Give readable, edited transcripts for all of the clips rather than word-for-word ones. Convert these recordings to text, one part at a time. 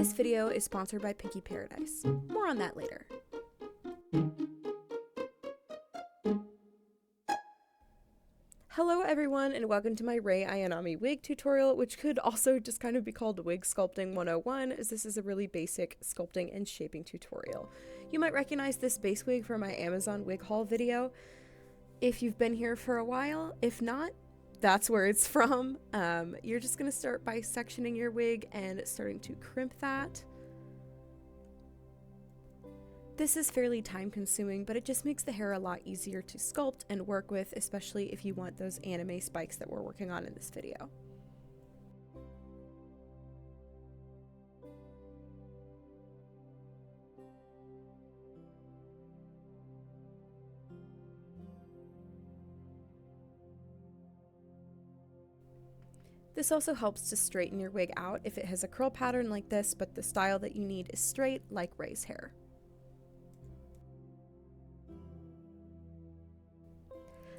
This video is sponsored by Pinky Paradise. More on that later. Hello everyone and welcome to my Rei Ayanami wig tutorial, which could also just kind of be called Wig Sculpting 101, as this is a really basic sculpting and shaping tutorial. You might recognize this base wig from my Amazon wig haul video if you've been here for a while. If not, that's where it's from. You're just going to start by sectioning your wig and starting to crimp that. This is fairly time consuming, but it just makes the hair a lot easier to sculpt and work with, especially if you want those anime spikes that we're working on in this video. This also helps to straighten your wig out if it has a curl pattern like this, but the style that you need is straight, like Rei's hair.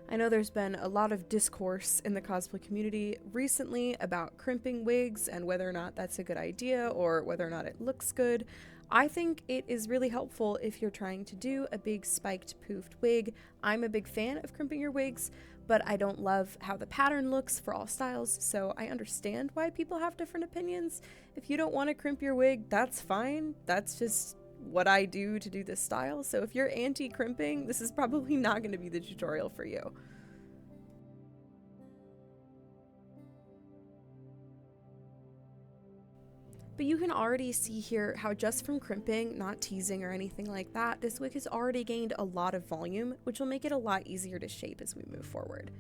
I know there's been a lot of discourse in the cosplay community recently about crimping wigs and whether or not that's a good idea or whether or not it looks good. I think it is really helpful if you're trying to do a big spiked poofed wig. I'm a big fan of crimping your wigs, but I don't love how the pattern looks for all styles, so I understand why people have different opinions. If you don't want to crimp your wig, that's fine. That's just what I do to do this style, so if you're anti-crimping, this is probably not going to be the tutorial for you. But you can already see here how just from crimping, not teasing or anything like that, this wig has already gained a lot of volume, which will make it a lot easier to shape as we move forward.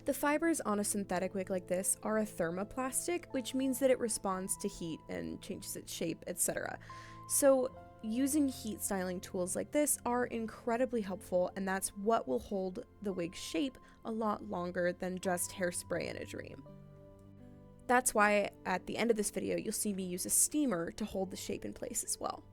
The fibers on a synthetic wig like this are a thermoplastic, which means that it responds to heat and changes its shape, etc. So using heat styling tools like this are incredibly helpful, and that's what will hold the wig's shape a lot longer than just hairspray in a dream. That's why at the end of this video, you'll see me use a steamer to hold the shape in place as well.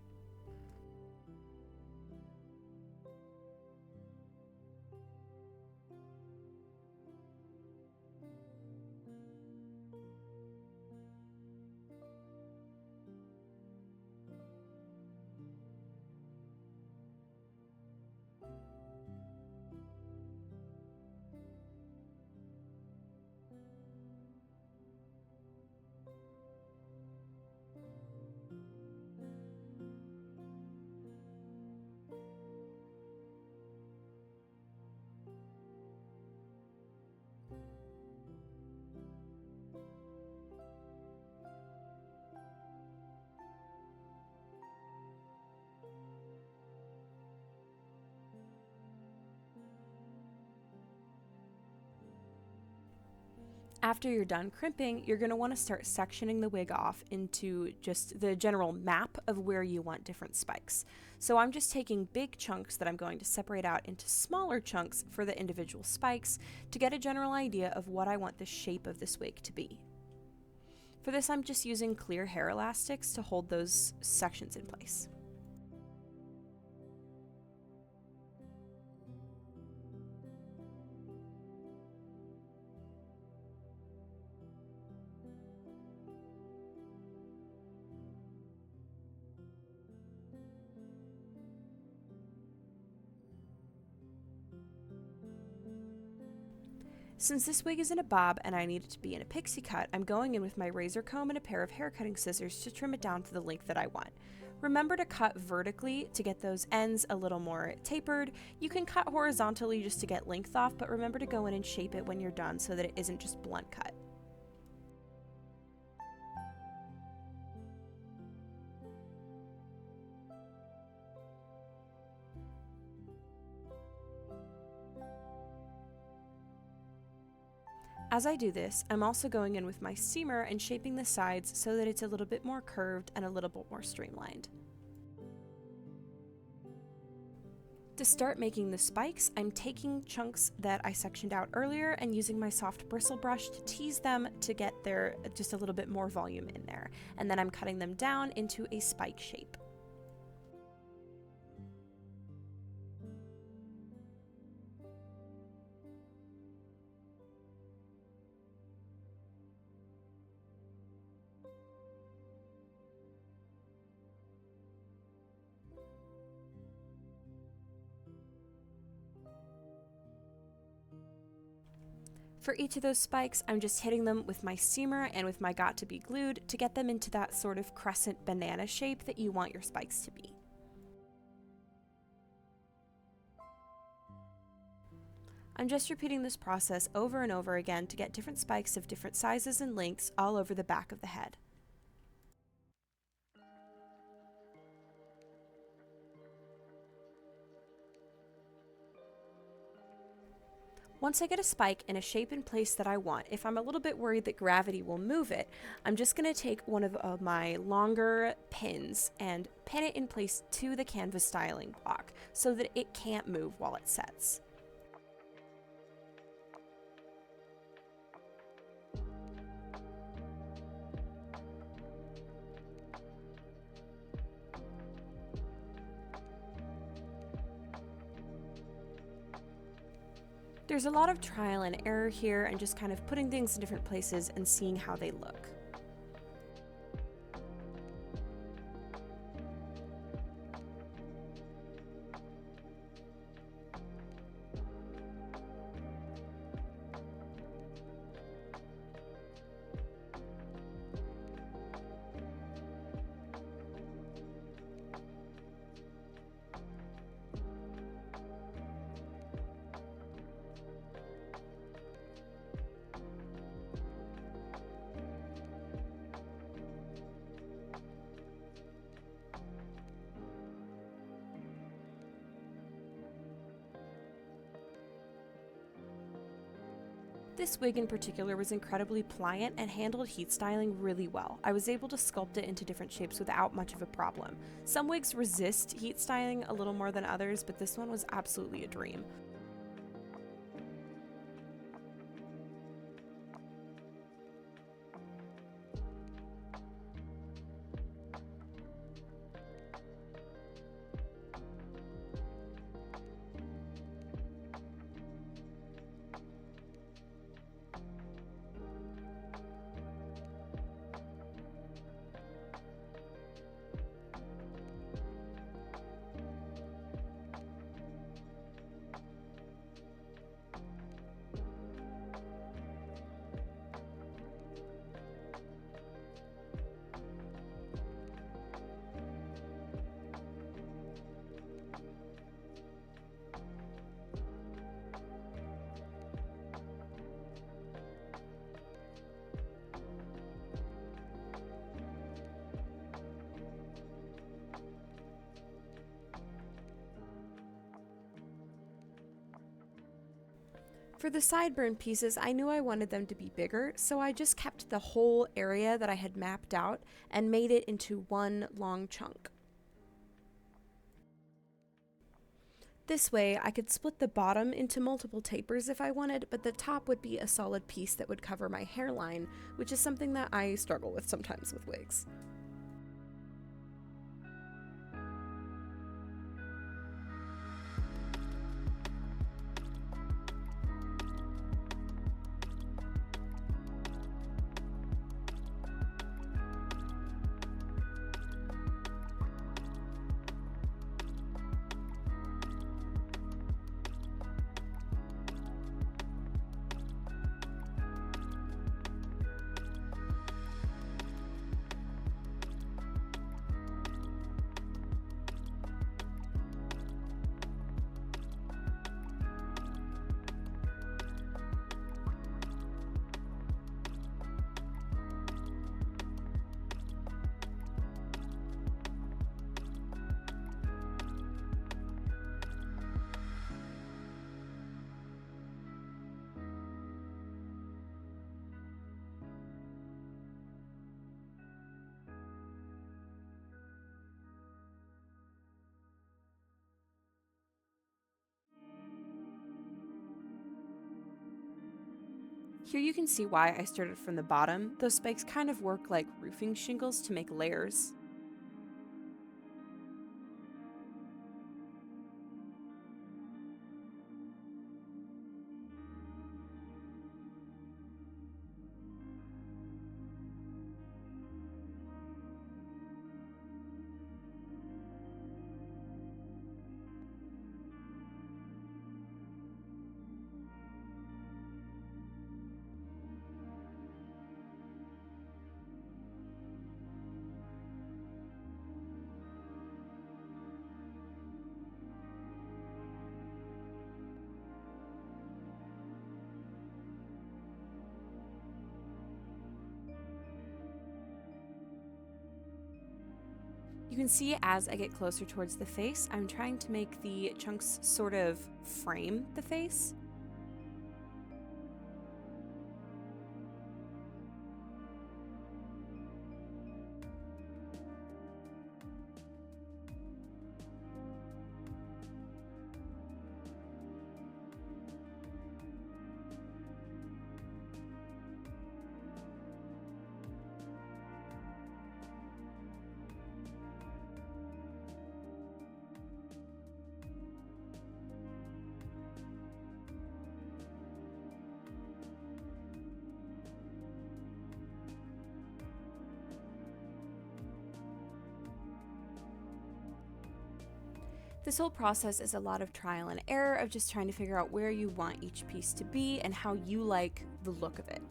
After you're done crimping, you're going to want to start sectioning the wig off into just the general map of where you want different spikes. So I'm just taking big chunks that I'm going to separate out into smaller chunks for the individual spikes to get a general idea of what I want the shape of this wig to be. For this, I'm just using clear hair elastics to hold those sections in place. Since this wig is in a bob and I need it to be in a pixie cut, I'm going in with my razor comb and a pair of hair cutting scissors to trim it down to the length that I want. Remember to cut vertically to get those ends a little more tapered. You can cut horizontally just to get length off, but remember to go in and shape it when you're done so that it isn't just blunt cut. As I do this, I'm also going in with my steamer and shaping the sides so that it's a little bit more curved and a little bit more streamlined. To start making the spikes, I'm taking chunks that I sectioned out earlier and using my soft bristle brush to tease them to get there just a little bit more volume in there. And then I'm cutting them down into a spike shape. For each of those spikes, I'm just hitting them with my steamer and with my got to be glued to get them into that sort of crescent banana shape that you want your spikes to be. I'm just repeating this process over and over again to get different spikes of different sizes and lengths all over the back of the head. Once I get a spike in a shape and place that I want, if I'm a little bit worried that gravity will move it, I'm just going to take one of my longer pins and pin it in place to the canvas styling block so that it can't move while it sets. There's a lot of trial and error here and just kind of putting things in different places and seeing how they look. This wig in particular was incredibly pliant and handled heat styling really well. I was able to sculpt it into different shapes without much of a problem. Some wigs resist heat styling a little more than others, but this one was absolutely a dream. For the sideburn pieces, I knew I wanted them to be bigger, so I just kept the whole area that I had mapped out and made it into one long chunk. This way, I could split the bottom into multiple tapers if I wanted, but the top would be a solid piece that would cover my hairline, which is something that I struggle with sometimes with wigs. Here you can see why I started from the bottom. Those spikes kind of work like roofing shingles to make layers. You can see as I get closer towards the face, I'm trying to make the chunks sort of frame the face. This whole process is a lot of trial and error of just trying to figure out where you want each piece to be and how you like the look of it.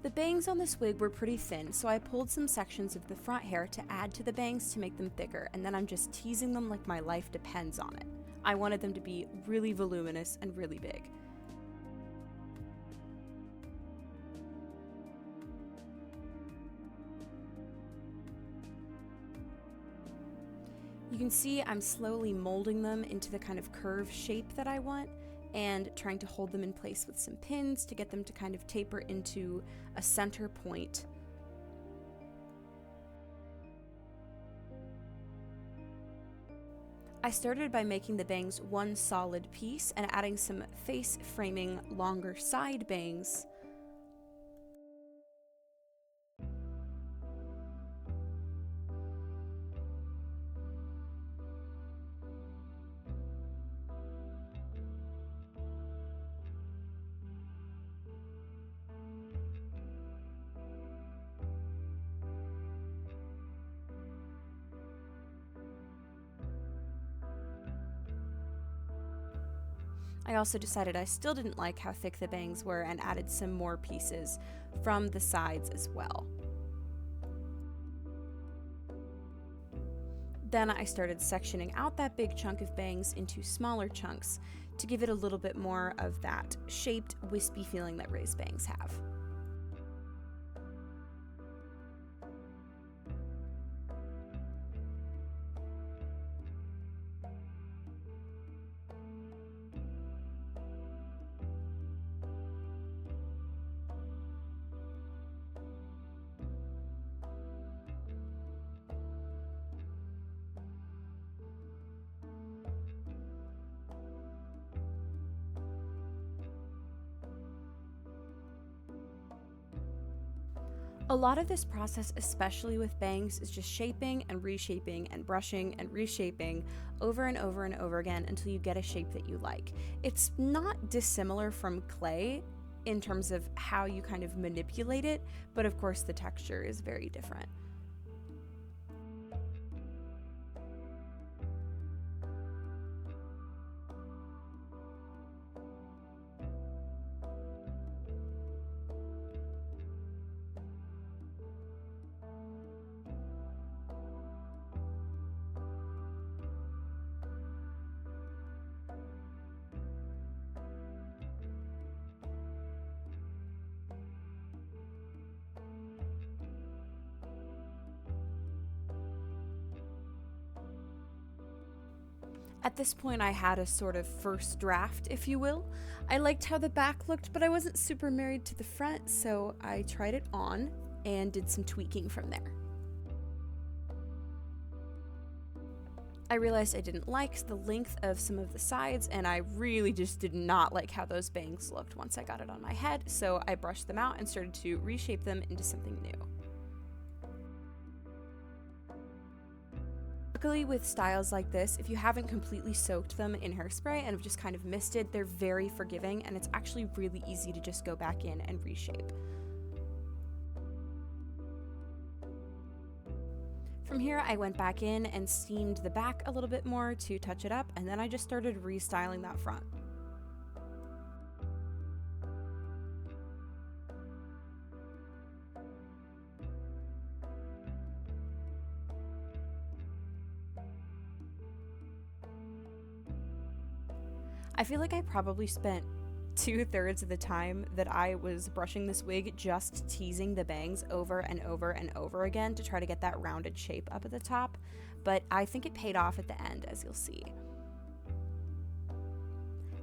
The bangs on this wig were pretty thin, so I pulled some sections of the front hair to add to the bangs to make them thicker, and then I'm just teasing them like my life depends on it. I wanted them to be really voluminous and really big. You can see I'm slowly molding them into the kind of curve shape that I want, and trying to hold them in place with some pins to get them to kind of taper into a center point. I started by making the bangs one solid piece and adding some face framing longer side bangs. I also decided I still didn't like how thick the bangs were and added some more pieces from the sides as well. Then I started sectioning out that big chunk of bangs into smaller chunks to give it a little bit more of that shaped, wispy feeling that Rei's bangs have. A lot of this process, especially with bangs, is just shaping and reshaping and brushing and reshaping over and over and over again until you get a shape that you like. It's not dissimilar from clay in terms of how you kind of manipulate it, but of course the texture is very different. At this point, I had a sort of first draft, if you will. I liked how the back looked, but I wasn't super married to the front, so I tried it on and did some tweaking from there. I realized I didn't like the length of some of the sides, and I really just did not like how those bangs looked once I got it on my head, so I brushed them out and started to reshape them into something new. Luckily, with styles like this, if you haven't completely soaked them in hairspray and have just kind of misted, they're very forgiving, and it's actually really easy to just go back in and reshape. From here, I went back in and steamed the back a little bit more to touch it up, and then I just started restyling that front. I feel like I probably spent 2/3 of the time that I was brushing this wig just teasing the bangs over and over and over again to try to get that rounded shape up at the top, but I think it paid off at the end, as you'll see.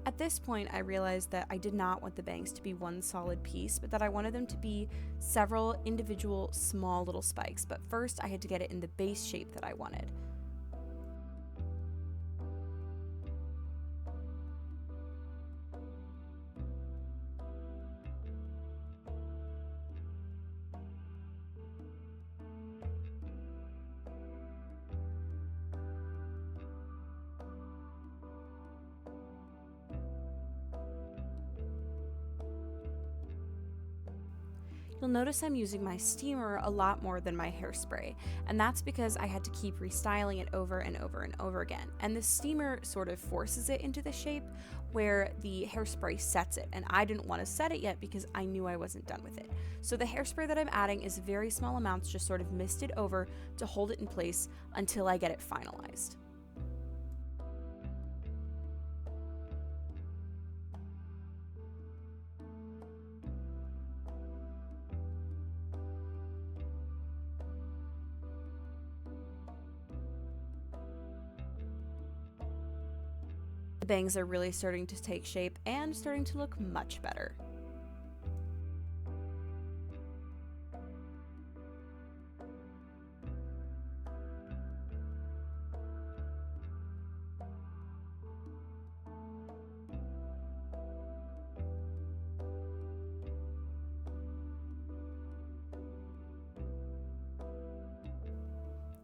At this point, I realized that I did not want the bangs to be one solid piece, but that I wanted them to be several individual small little spikes, but first I had to get it in the base shape that I wanted. You'll notice I'm using my steamer a lot more than my hairspray, and that's because I had to keep restyling it over and over and over again. And the steamer sort of forces it into the shape where the hairspray sets it, and I didn't want to set it yet because I knew I wasn't done with it. So the hairspray that I'm adding is very small amounts, just sort of misted over to hold it in place until I get it finalized. The bangs are really starting to take shape and starting to look much better.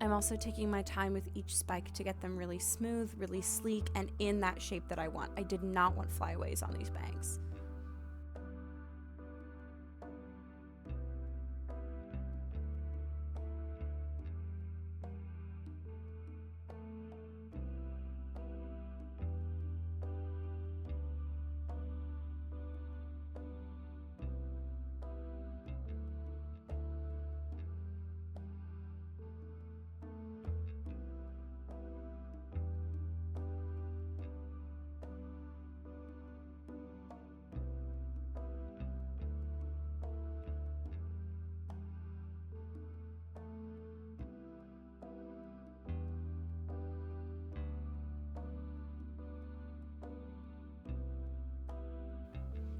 I'm also taking my time with each spike to get them really smooth, really sleek, and in that shape that I want. I did not want flyaways on these bangs.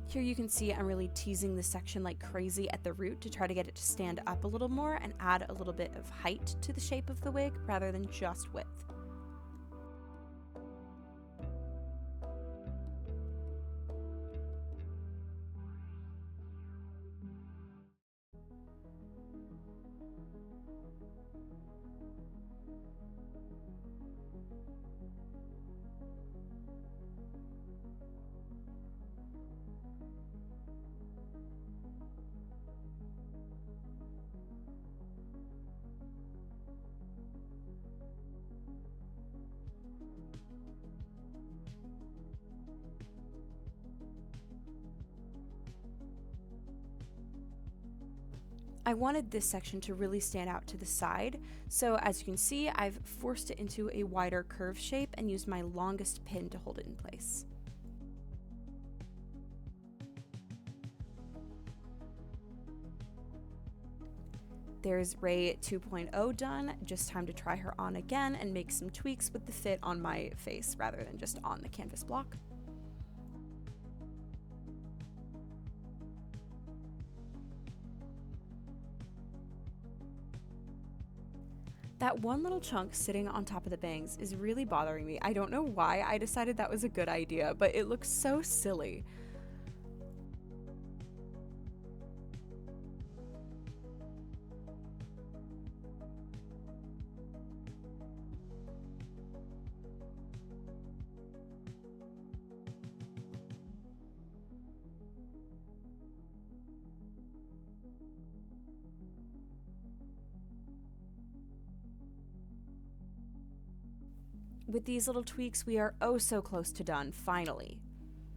Here you can see I'm really teasing this section like crazy at the root to try to get it to stand up a little more and add a little bit of height to the shape of the wig rather than just width. I wanted this section to really stand out to the side, so as you can see, I've forced it into a wider curve shape and used my longest pin to hold it in place. There's Rei 2.0 done, just time to try her on again and make some tweaks with the fit on my face rather than just on the canvas block. That one little chunk sitting on top of the bangs is really bothering me. I don't know why I decided that was a good idea, but it looks so silly. With these little tweaks, we are oh so close to done, finally.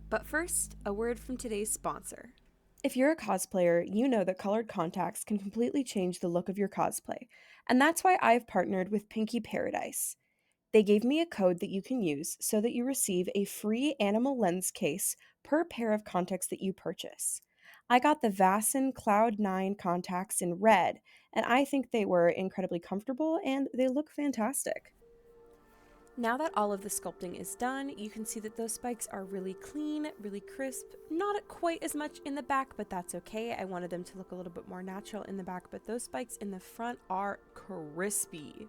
But first, a word from today's sponsor. If you're a cosplayer, you know that colored contacts can completely change the look of your cosplay, and that's why I've partnered with Pinky Paradise. They gave me a code that you can use so that you receive a free animal lens case per pair of contacts that you purchase. I got the Vasen Cloud 9 contacts in red, and I think they were incredibly comfortable and they look fantastic. Now that all of the sculpting is done, you can see that those spikes are really clean, really crisp, not quite as much in the back, but that's okay. I wanted them to look a little bit more natural in the back, but those spikes in the front are crispy.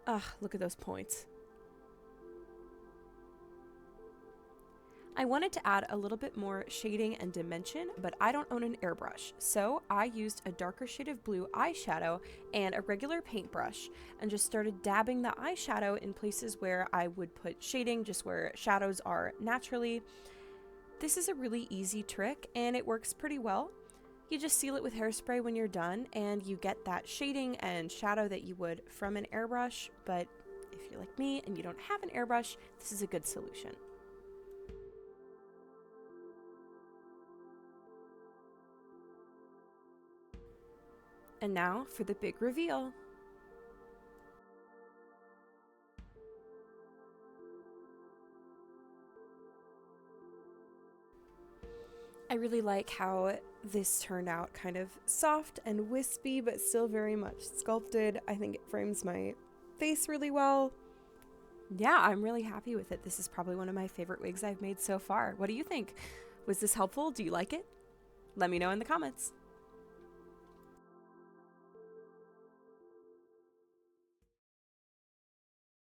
Ugh, look at those points. I wanted to add a little bit more shading and dimension, but I don't own an airbrush, so I used a darker shade of blue eyeshadow and a regular paintbrush and just started dabbing the eyeshadow in places where I would put shading, just where shadows are naturally. This is a really easy trick and it works pretty well. You just seal it with hairspray when you're done and you get that shading and shadow that you would from an airbrush, but if you're like me and you don't have an airbrush, this is a good solution. And now for the big reveal. I really like how this turned out kind of soft and wispy, but still very much sculpted. I think it frames my face really well. Yeah, I'm really happy with it. This is probably one of my favorite wigs I've made so far. What do you think? Was this helpful? Do you like it? Let me know in the comments.